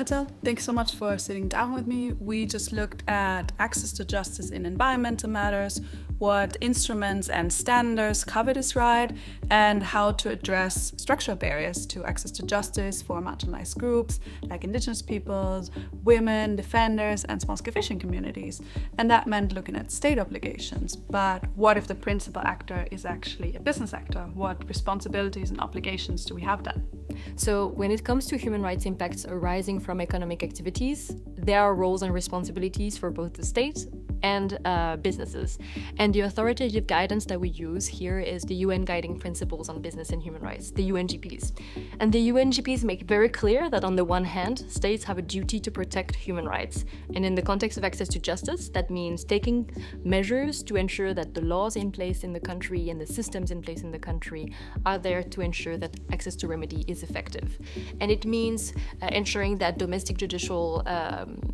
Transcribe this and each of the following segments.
Mathilde, thanks so much for sitting down with me. We just looked at access to justice in environmental matters, what instruments and standards cover this right, and how to address structural barriers to access to justice for marginalized groups like Indigenous peoples, women, defenders, and small-scale fishing communities. And that meant looking at state obligations. But what if the principal actor is actually a business actor? What responsibilities and obligations do we have then? So when it comes to human rights impacts arising from economic activities, there are roles and responsibilities for both the state and businesses. And the authoritative guidance that we use here is the UN Guiding Principles on Business and Human Rights, the UNGPs. And the UNGPs make very clear that on the one hand, states have a duty to protect human rights. And in the context of access to justice, that means taking measures to ensure that the laws in place in the country and the systems in place in the country are there to ensure that access to remedy is effective. And it means ensuring that domestic judicial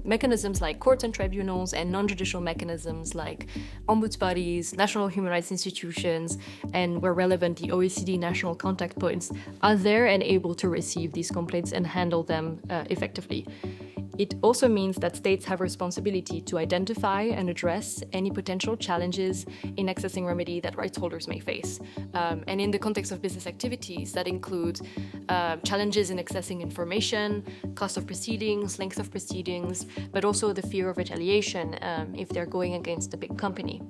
mechanisms like courts and tribunals and non-judicial mechanisms like ombuds bodies, national human rights institutions, and where relevant, the OECD national contact points are there and able to receive these complaints and handle them effectively. It also means that states have a responsibility to identify and address any potential challenges in accessing remedy that rights holders may face. And in the context of business activities, that include challenges in accessing information, cost of proceedings, length of proceedings, but also the fear of retaliation if they're going against a big company.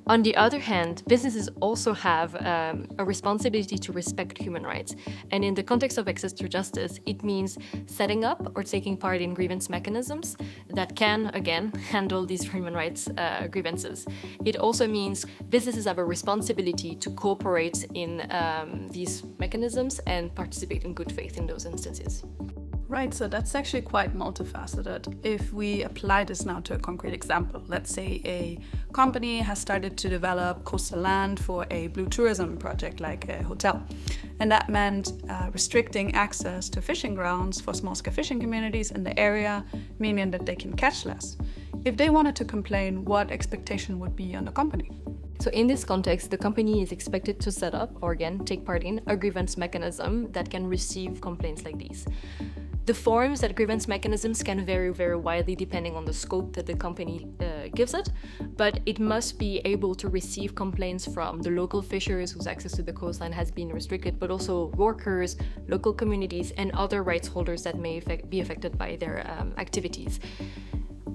On the other hand, businesses also have a responsibility to respect human rights. And in the context of access to justice, it means setting up or taking part in grievance mechanisms that can, again, handle these human rights grievances. It also means businesses have a responsibility to cooperate in these mechanisms and participate in good faith in those instances. Right, so that's actually quite multifaceted. If we apply this now to a concrete example, let's say a company has started to develop coastal land for a blue tourism project like a hotel. And that meant restricting access to fishing grounds for small-scale fishing communities in the area, meaning that they can catch less. If they wanted to complain, what expectation would be on the company? So in this context, the company is expected to set up, or again, take part in, a grievance mechanism that can receive complaints like these. The forms that grievance mechanisms can vary very widely depending on the scope that the company gives it, but it must be able to receive complaints from the local fishers whose access to the coastline has been restricted, but also workers, local communities, and other rights holders that may be affected by their activities.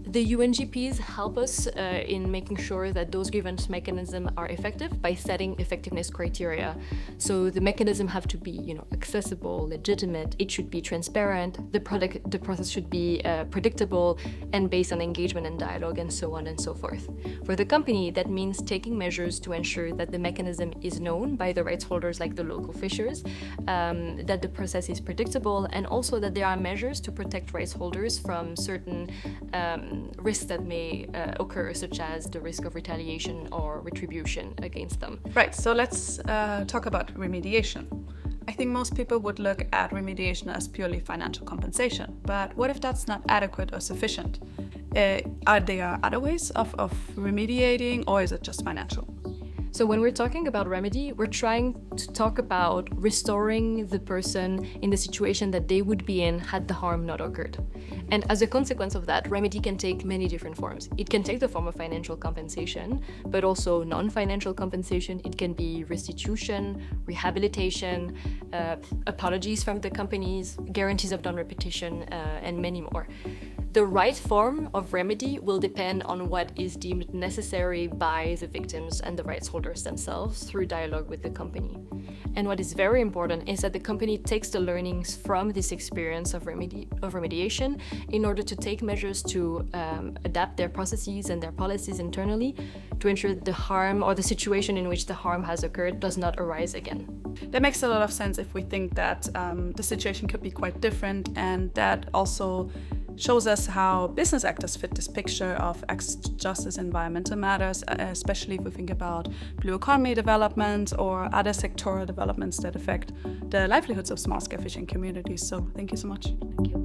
The UNGPs help us in making sure that those grievance mechanisms are effective by setting effectiveness criteria. So the mechanism have to be, accessible, legitimate. It should be transparent. The process should be predictable and based on engagement and dialogue, and so on and so forth. For the company, that means taking measures to ensure that the mechanism is known by the rights holders, like the local fishers, that the process is predictable, and also that there are measures to protect rights holders from certain risks that may occur, such as the risk of retaliation or retribution against them. Right, so let's talk about remediation. I think most people would look at remediation as purely financial compensation, but what if that's not adequate or sufficient? Are there other ways of remediating, or is it just financial? So when we're talking about remedy, we're trying to talk about restoring the person in the situation that they would be in had the harm not occurred. And as a consequence of that, remedy can take many different forms. It can take the form of financial compensation, but also non-financial compensation. It can be restitution, rehabilitation, apologies from the companies, guarantees of non-repetition, and many more. The right form of remedy will depend on what is deemed necessary by the victims and the rights holders themselves through dialogue with the company. And what is very important is that the company takes the learnings from this experience of remediation in order to take measures to adapt their processes and their policies internally to ensure that the harm or the situation in which the harm has occurred does not arise again. That makes a lot of sense if we think that the situation could be quite different, and that also shows us how business actors fit this picture of access to justice in environmental matters, especially if we think about blue economy development or other sectoral developments that affect the livelihoods of small-scale fishing communities. So thank you so much. Thank you.